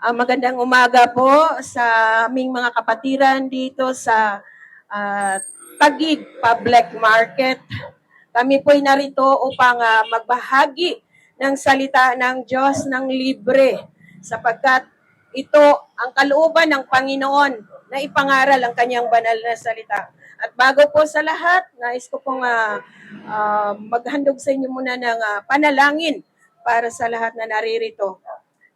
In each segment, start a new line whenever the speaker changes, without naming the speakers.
Magandang umaga po sa aming mga kapatiran dito sa ah, Taguig Public Market. Kami po'y narito upang magbahagi ng salita ng Diyos ng libre sapagkat ito ang kalooban ng Panginoon na ipangaral ang kanyang banal na salita. At bago po sa lahat, nais ko pong maghandog sa inyo muna ng panalangin para sa lahat na naririto.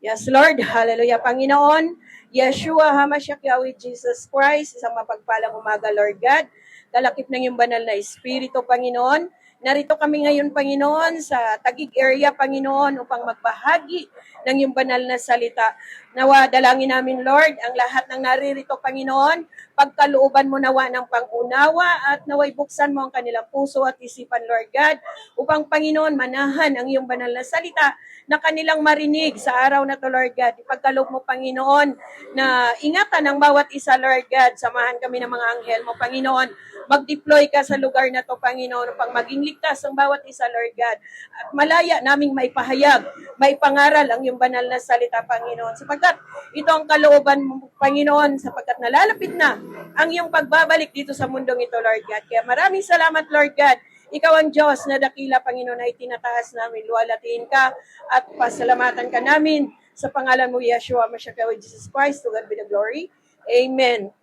Yes, Lord. Hallelujah, Panginoon. Yeshua HaMashiach Yahweh Jesus Christ. Isang mapagpalang umaga, Lord God. Kalakip ng iyong banal na Espiritu, Panginoon. Narito kami ngayon, Panginoon, sa Taguig area, Panginoon, upang magbahagi ng iyong banal na salita. Nawa, dalangin namin, Lord, ang lahat ng naririto, Panginoon, pagkalooban mo nawa ng pangunawa at naway buksan mo ang kanilang puso at isipan, Lord God, upang, Panginoon, manahan ang iyong banal na salita na kanilang marinig sa araw na to, Lord God. Ipagkaloob mo, Panginoon, na ingatan ang bawat isa, Lord God. Samahan kami ng mga anghel mo, Panginoon. Mag-deploy ka sa lugar na to, Panginoon, upang maging ligtas ang bawat isa, Lord God. At malaya naming maipahayag, maipangaral ang iyong banal na salita, Panginoon. Sapagkat ito ang kalooban mo, Panginoon, sapagkat nalalapit na ang iyong pagbabalik dito sa mundong ito, Lord God. Kaya maraming salamat, Lord God. Ikaw ang Diyos na dakila, Panginoon, ay tinataas namin. Luwalhatiin ka at pasalamatan ka namin sa pangalan mo, Yeshua HaMashiach Yahweh Jesus Christ. To God be the glory. Amen.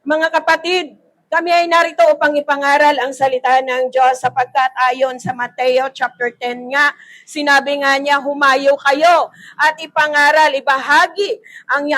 Mga kapatid, kami ay narito upang ipangaral ang salita ng Diyos sapagkat ayon sa Mateo chapter 10 nga, sinabi nga niya, humayo kayo at ipangaral, ibahagi ang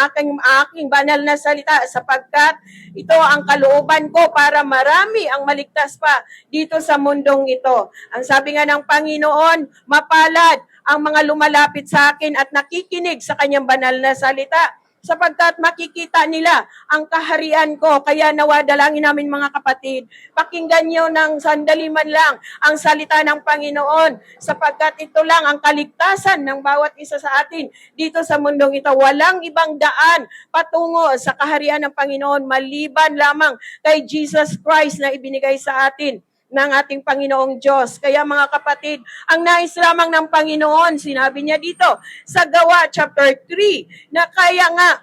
aking banal na salita sapagkat ito ang kalooban ko para marami ang maligtas pa dito sa mundong ito. Ang sabi nga ng Panginoon, mapalad ang mga lumalapit sa akin at nakikinig sa kanyang banal na salita sapagkat makikita nila ang kaharian ko. Kaya nawa dalangin namin mga kapatid, pakinggan nyo ng sandali man lang ang salita ng Panginoon sapagkat ito lang ang kaligtasan ng bawat isa sa atin dito sa mundong ito. Walang ibang daan patungo sa kaharian ng Panginoon maliban lamang kay Jesus Christ na ibinigay sa atin ng ating Panginoong Diyos. Kaya mga kapatid, ang nais lamang ng Panginoon, sinabi niya dito sa Gawa chapter 3, na kaya nga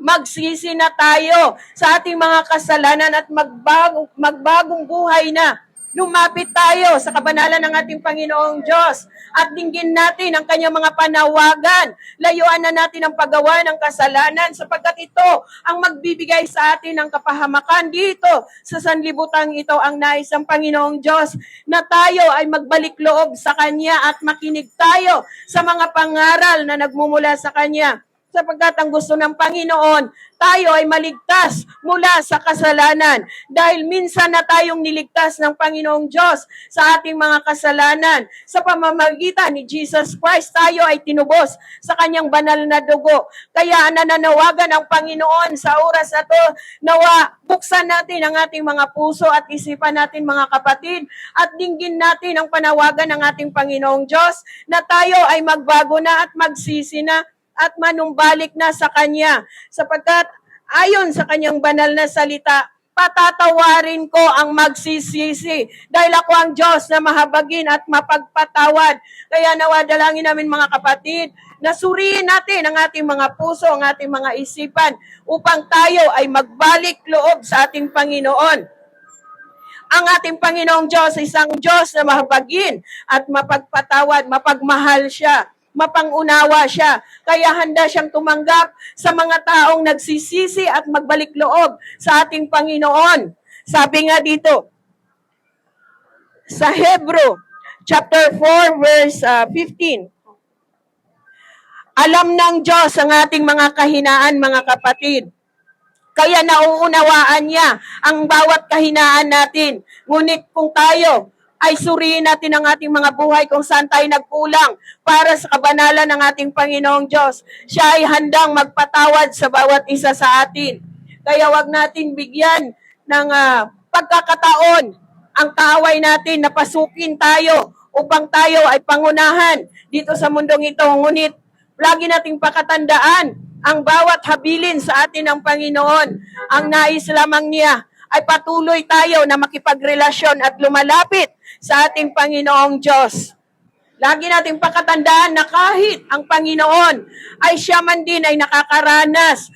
magsisi na tayo sa ating mga kasalanan at magbagong buhay na. Lumapit tayo sa kabanalan ng ating Panginoong Diyos at dinggin natin ang kanyang mga panawagan. Layuan na natin ang paggawa ng kasalanan sapagkat ito ang magbibigay sa atin ng kapahamakan dito sa sanlibutang ito. Ang nais ng Panginoong Diyos na tayo ay magbalik loob sa Kanya at makinig tayo sa mga pangaral na nagmumula sa Kanya. Sapagkat ang gusto ng Panginoon, tayo ay maligtas mula sa kasalanan. Dahil minsan na tayong niligtas ng Panginoong Diyos sa ating mga kasalanan. Sa pamamagitan ni Jesus Christ, tayo ay tinubos sa kanyang banal na dugo. Kaya nananawagan ang Panginoon sa oras na to, nawa buksan natin ang ating mga puso at isipan natin mga kapatid at dinggin natin ang panawagan ng ating Panginoong Diyos na tayo ay magbago na at magsisi na at manumbalik na sa Kanya. Sapagkat ayon sa Kanyang banal na salita, patatawarin ko ang magsisisi dahil ako ang Diyos na mahabagin at mapagpatawad. Kaya nawa dalangin namin mga kapatid, na suriin natin ang ating mga puso, ang ating mga isipan upang tayo ay magbalik loob sa ating Panginoon. Ang ating Panginoong Diyos ay isang Diyos na mahabagin at mapagpatawad, mapagmahal siya, mapangunawa siya. Kaya handa siyang tumanggap sa mga taong nagsisisi at magbalik loob sa ating Panginoon. Sabi nga dito, sa Hebrew, chapter 4, verse 15, alam ng Diyos ang ating mga kahinaan, mga kapatid. Kaya nauunawaan niya ang bawat kahinaan natin. Ngunit kung tayo ay suriin natin ang ating mga buhay kung saan tayo nagkulang para sa kabanalan ng ating Panginoong Diyos. Siya ay handang magpatawad sa bawat isa sa atin. Kaya wag natin bigyan ng pagkakataon ang kaaway natin na pasukin tayo upang tayo ay pangunahan dito sa mundong ito. Ngunit lagi nating pakatandaan ang bawat habilin sa atin ng Panginoon. Ang nais lamang niya ay patuloy tayo na makipagrelasyon at lumalapit sa ating Panginoong Diyos. Lagi nating pakatandaan na kahit ang Panginoon ay siya man din ay nakakaranas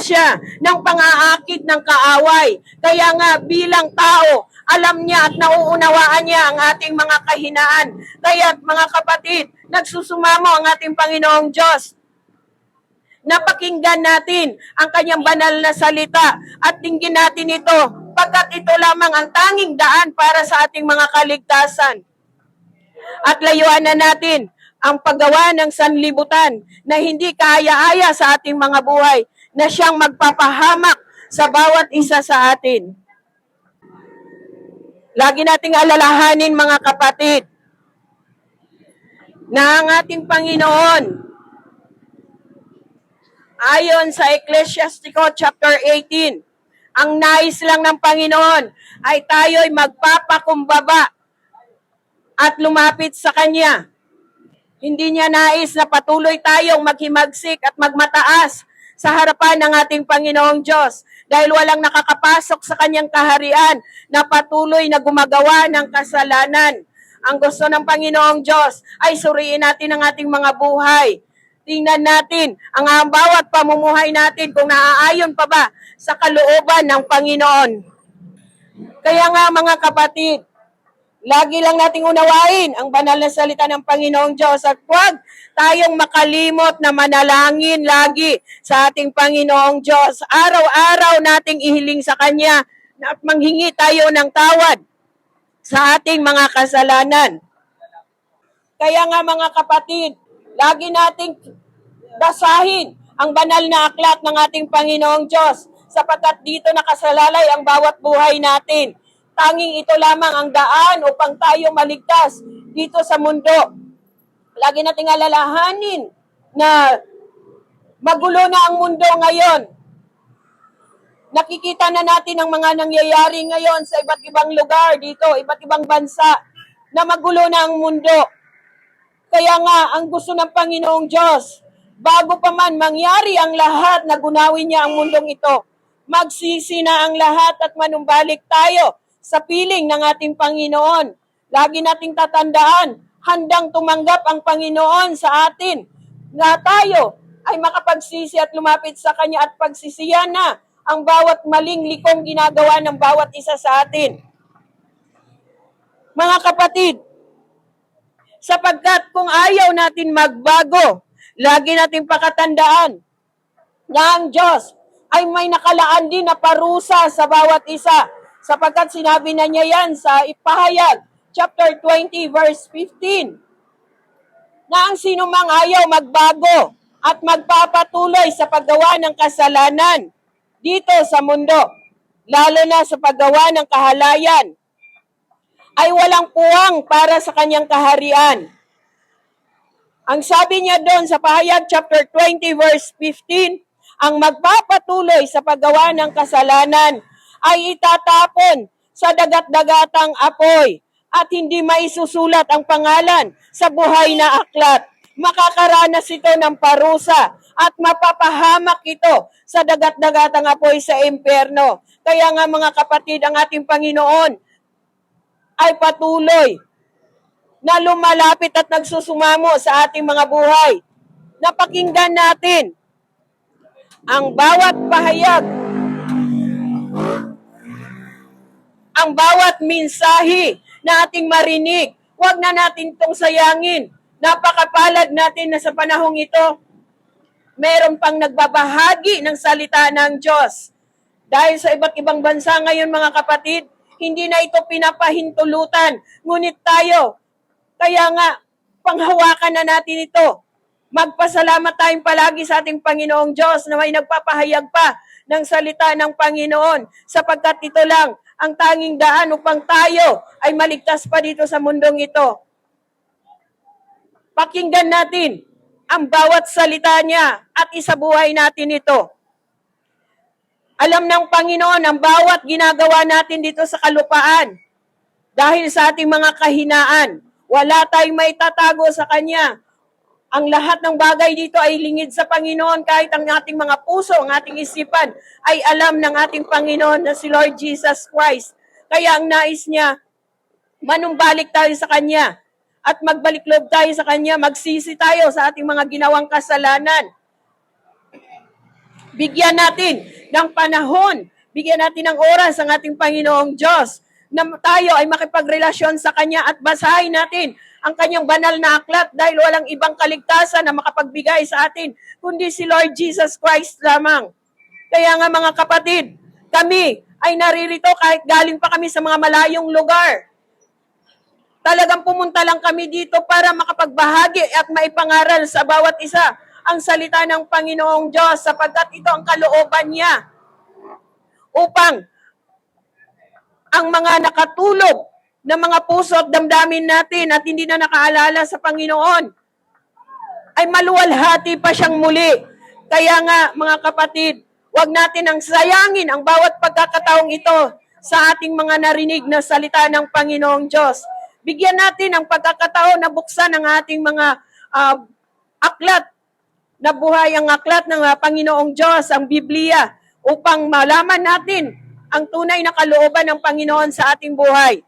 siya ng pang-aakit ng kaaway. Kaya nga bilang tao, alam niya at nauunawaan niya ang ating mga kahinaan. Kaya mga kapatid, nagsusumamo ang ating Panginoong Diyos. Napakinggan natin ang kanyang banal na salita at dinggin natin ito pagkat ito lamang ang tanging daan para sa ating mga kaligtasan. At layuan na natin ang paggawa ng sanlibutan na hindi kaaya-aya sa ating mga buhay na siyang magpapahamak sa bawat isa sa atin. Lagi nating alalahanin mga kapatid na ang ating Panginoon ayon sa Ecclesiastico chapter 18, ang nais lang ng Panginoon ay tayo'y magpapakumbaba at lumapit sa Kanya. Hindi niya nais na patuloy tayong maghimagsik at magmataas sa harapan ng ating Panginoong Diyos dahil walang nakakapasok sa Kanyang kaharian na patuloy na gumagawa ng kasalanan. Ang gusto ng Panginoong Diyos ay suriin natin ang ating mga buhay. Tingnan natin ang bawat pamumuhay natin kung naaayon pa ba sa kalooban ng Panginoon. Kaya nga mga kapatid, lagi lang nating unawain ang banal na salita ng Panginoong Diyos at huwag tayong makalimot na manalangin lagi sa ating Panginoong Diyos. Araw-araw nating ihiling sa Kanya at manghingi tayo ng tawad sa ating mga kasalanan. Kaya nga mga kapatid, lagi nating basahin ang banal na aklat ng ating Panginoong Diyos sapagkat dito nakasalalay ang bawat buhay natin. Tanging ito lamang ang daan upang tayo maligtas dito sa mundo. Lagi nating alalahanin na magulo na ang mundo ngayon. Nakikita na natin ang mga nangyayari ngayon sa iba't ibang lugar dito, iba't ibang bansa, na magulo na ang mundo. Kaya nga, ang gusto ng Panginoong Diyos, bago pa man mangyari ang lahat na gunawin niya ang mundong ito, magsisi na ang lahat at manumbalik tayo sa piling ng ating Panginoon. Lagi nating tatandaan, handang tumanggap ang Panginoon sa atin na tayo ay makapagsisi at lumapit sa Kanya at pagsisiyan na ang bawat maling likong ginagawa ng bawat isa sa atin. Mga kapatid, sapagkat kung ayaw natin magbago, lagi nating pakatandaan na ang Diyos ay may nakalaan din na parusa sa bawat isa. Sapagkat sinabi na niya yan sa Ipahayag, chapter 20, verse 15, na ang sinumang ayaw magbago at magpapatuloy sa paggawa ng kasalanan dito sa mundo, lalo na sa paggawa ng kahalayan, ay walang puwang para sa kanyang kaharian. Ang sabi niya doon sa Pahayag chapter 20 verse 15, ang magpapatuloy sa paggawa ng kasalanan ay itatapon sa dagat-dagatang apoy at hindi maisusulat ang pangalan sa buhay na aklat. Makakaranas ito ng parusa at mapapahamak ito sa dagat-dagatang apoy sa impyerno. Kaya nga mga kapatid, ang ating Panginoon ay patuloy na lumalapit at nagsusumamo sa ating mga buhay. Napakinggan natin ang bawat pahayag, ang bawat mensahe na ating marinig. Huwag na natin itong sayangin. Napakapalad natin na sa panahong ito, meron pang nagbabahagi ng salita ng Diyos. Dahil sa iba't ibang bansa ngayon mga kapatid, hindi na ito pinapahintulutan. Ngunit tayo, kaya nga, panghawakan na natin ito. Magpasalamat tayong palagi sa ating Panginoong Diyos na may nagpapahayag pa ng salita ng Panginoon sapagkat ito lang ang tanging daan upang tayo ay maligtas pa dito sa mundong ito. Pakinggan natin ang bawat salita niya at isabuhay natin ito. Alam ng Panginoon ang bawat ginagawa natin dito sa kalupaan. Dahil sa ating mga kahinaan, wala tayong maitatago sa Kanya. Ang lahat ng bagay dito ay lingid sa Panginoon kahit ang ating mga puso, ang ating isipan ay alam ng ating Panginoon na si Lord Jesus Christ. Kaya ang nais niya manumbalik tayo sa Kanya at magbalik loob tayo sa Kanya, magsisi tayo sa ating mga ginawang kasalanan. Bigyan natin ng panahon, bigyan natin ng oras ang ating Panginoong Diyos na tayo ay makipagrelasyon sa Kanya at basahin natin ang Kanyang banal na aklat dahil walang ibang kaligtasan na makapagbigay sa atin kundi si Lord Jesus Christ lamang. Kaya nga mga kapatid, kami ay naririto kahit galing pa kami sa mga malayong lugar. Talagang pumunta lang kami dito para makapagbahagi at maipangaral sa bawat isa ang salita ng Panginoong Diyos sapagkat ito ang kalooban niya upang ang mga nakatulog na mga puso at damdamin natin at hindi na nakaalala sa Panginoon ay maluwalhati pa siyang muli. Kaya nga mga kapatid, huwag natin ang sayangin ang bawat pagkakataong ito sa ating mga narinig na salita ng Panginoong Diyos. Bigyan natin ang pagkakataon na buksan ang ating mga aklat na buhay, ang aklat ng Panginoong Diyos, ang Biblia, upang malaman natin ang tunay na kalooban ng Panginoon sa ating buhay.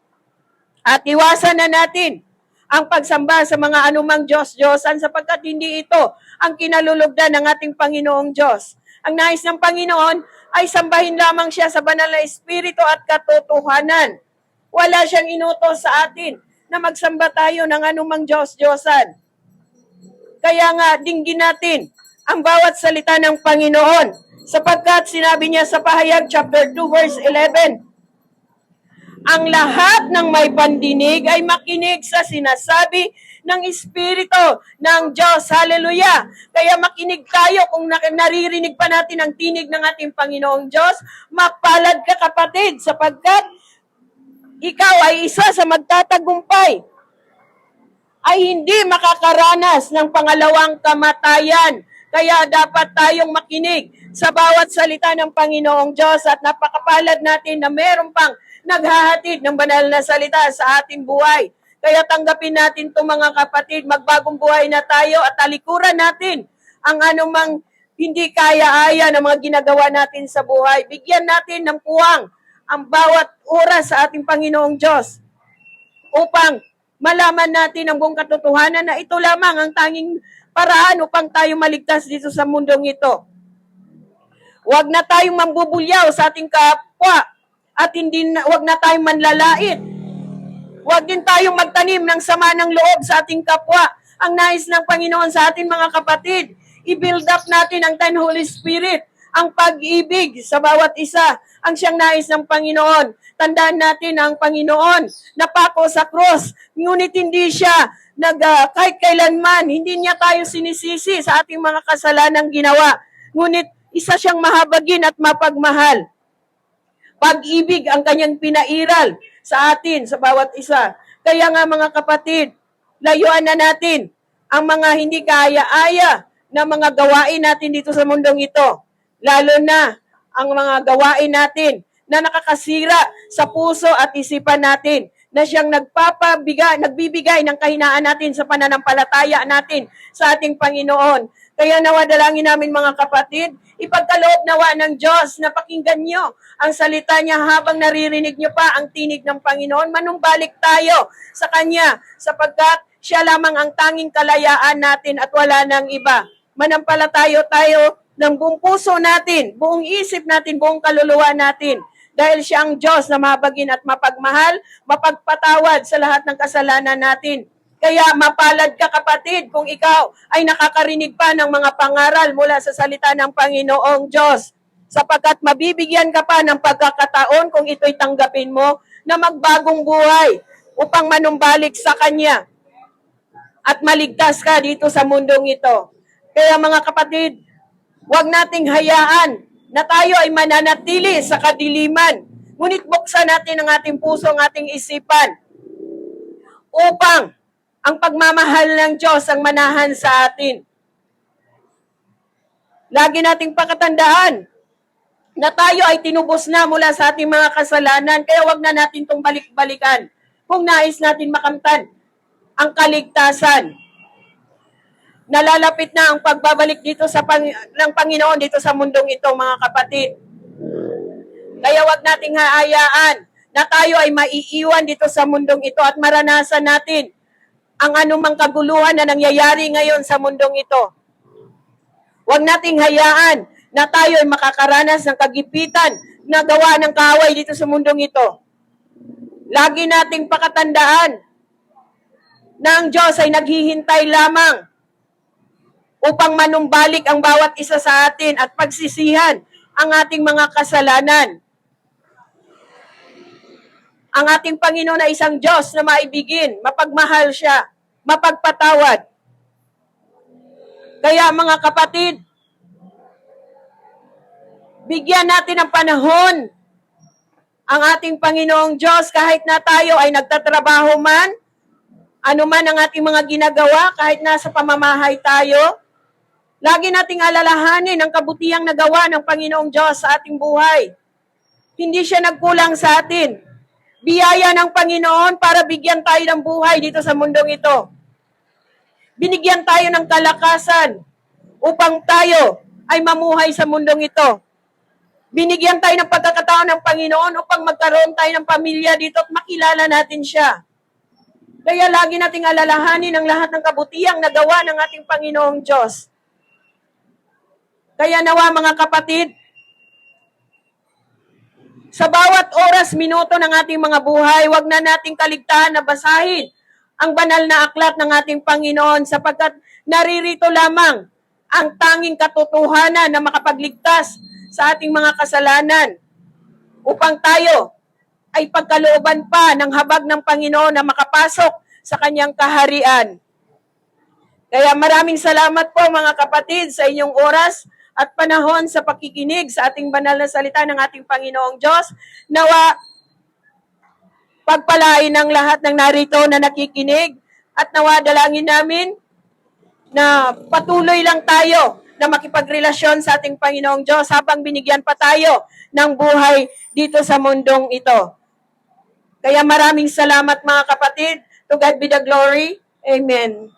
At iwasan na natin ang pagsamba sa mga anumang Diyos-Diyosan sapagkat hindi ito ang kinalulugdan ng ating Panginoong Diyos. Ang nais ng Panginoon ay sambahin lamang siya sa banal na Espiritu at katotohanan. Wala siyang inutos sa atin na magsamba tayo ng anumang Diyos-Diyosan. Kaya nga, dinggin natin ang bawat salita ng Panginoon sapagkat sinabi niya sa Pahayag chapter 2 verse 11, ang lahat ng may pandinig ay makinig sa sinasabi ng Espiritu ng Diyos. Hallelujah! Kaya makinig tayo kung naririnig pa natin ang tinig ng ating Panginoong Diyos. Mapalad ka kapatid sapagkat ikaw ay isa sa magtatagumpay ay hindi makakaranas ng pangalawang kamatayan. Kaya dapat tayong makinig sa bawat salita ng Panginoong Diyos at napakapalad natin na meron pang naghahatid ng banal na salita sa ating buhay. Kaya tanggapin natin ito mga kapatid, magbagong buhay na tayo at talikuran natin ang anumang hindi kaya-aya ng mga ginagawa natin sa buhay. Bigyan natin ng puwang ang bawat oras sa ating Panginoong Diyos upang malaman natin ang buong katotohanan na ito lamang ang tanging paraan upang tayo maligtas dito sa mundong ito. Huwag na tayong mambubulyaw sa ating kapwa at huwag na tayong manlalait. Huwag din tayong magtanim ng sama ng loob sa ating kapwa. Ang nais ng Panginoon sa ating mga kapatid, i-build up natin ang 10 Holy Spirit, ang pag-ibig sa bawat isa, ang siyang nais ng Panginoon. Tandaan natin ang Panginoon napako sa cross, ngunit hindi siya kahit kailanman, hindi niya tayo sinisisi sa ating mga kasalanang ginawa. Ngunit isa siyang mahabagin at mapagmahal. Pag-ibig ang kanyang pinairal sa atin, sa bawat isa. Kaya nga mga kapatid, layuan na natin ang mga hindi kaaya-aya na mga gawain natin dito sa mundong ito. Lalo na ang mga gawain natin na nakakasira sa puso at isipan natin, na siyang nagbibigay ng kahinaan natin sa pananampalataya natin sa ating Panginoon. Kaya nawadalangin namin mga kapatid, ipagkaloob nawa ng Diyos na pakinggan nyo ang salita niya habang naririnig nyo pa ang tinig ng Panginoon. Manumbalik tayo sa Kanya sapagkat siya lamang ang tanging kalayaan natin at wala nang iba. Manampalatayo tayo ng buong puso natin, buong isip natin, buong kaluluwa natin. Dahil siya ang Diyos na mabagin at mapagmahal, mapagpatawad sa lahat ng kasalanan natin. Kaya mapalad ka kapatid kung ikaw ay nakakarinig pa ng mga pangaral mula sa salita ng Panginoong Diyos. Sapagkat mabibigyan ka pa ng pagkakataon kung ito'y tanggapin mo na magbagong buhay upang manumbalik sa Kanya at maligtas ka dito sa mundong ito. Kaya mga kapatid, huwag nating hayaan na tayo ay mananatili sa kadiliman. Ngunit buksan natin ang ating puso, ang ating isipan upang ang pagmamahal ng Diyos ang manahan sa atin. Lagi nating pakatandaan na tayo ay tinubos na mula sa ating mga kasalanan, kaya wag na natin itong balik-balikan kung nais natin makamtan ang kaligtasan. Nalalapit na ang pagbabalik dito ng Panginoon dito sa mundong ito, mga kapatid. Kaya wag nating hayaan na tayo ay maiiwan dito sa mundong ito at maranasan natin ang anumang kaguluhan na nangyayari ngayon sa mundong ito. Huwag nating hayaan na tayo ay makakaranas ng kagipitan na gawa ng kaaway dito sa mundong ito. Lagi nating pakatandaan na ang Diyos ay naghihintay lamang upang manumbalik ang bawat isa sa atin at pagsisihan ang ating mga kasalanan. Ang ating Panginoon ay isang Diyos na maibigin, mapagmahal siya, mapagpatawad. Kaya mga kapatid, bigyan natin ng panahon ang ating Panginoong Diyos kahit na tayo ay nagtatrabaho man, ano man ang ating mga ginagawa, kahit nasa pamamahay tayo, lagi nating alalahanin ang kabutihang nagawa ng Panginoong Diyos sa ating buhay. Hindi siya nagkulang sa atin. Biyaya ng Panginoon para bigyan tayo ng buhay dito sa mundong ito. Binigyan tayo ng kalakasan upang tayo ay mamuhay sa mundong ito. Binigyan tayo ng pagkakataon ng Panginoon upang magkaroon tayo ng pamilya dito at makilala natin siya. Kaya lagi nating alalahanin ang lahat ng kabutihang nagawa ng ating Panginoong Diyos. Kaya nawa mga kapatid, sa bawat oras, minuto ng ating mga buhay, wag na nating kaligtahan na basahin ang banal na aklat ng ating Panginoon sapagkat naririto lamang ang tanging katotohanan na makapagligtas sa ating mga kasalanan upang tayo ay pagkalooban pa ng habag ng Panginoon na makapasok sa kanyang kaharian. Kaya maraming salamat po mga kapatid sa inyong oras at panahon sa pakikinig sa ating banal na salita ng ating Panginoong Diyos. Nawa pagpalain ng lahat ng narito na nakikinig at nawa dalangin namin na patuloy lang tayo na makipagrelasyon sa ating Panginoong Diyos habang binigyan pa tayo ng buhay dito sa mundong ito. Kaya maraming salamat mga kapatid. To God be the glory. Amen.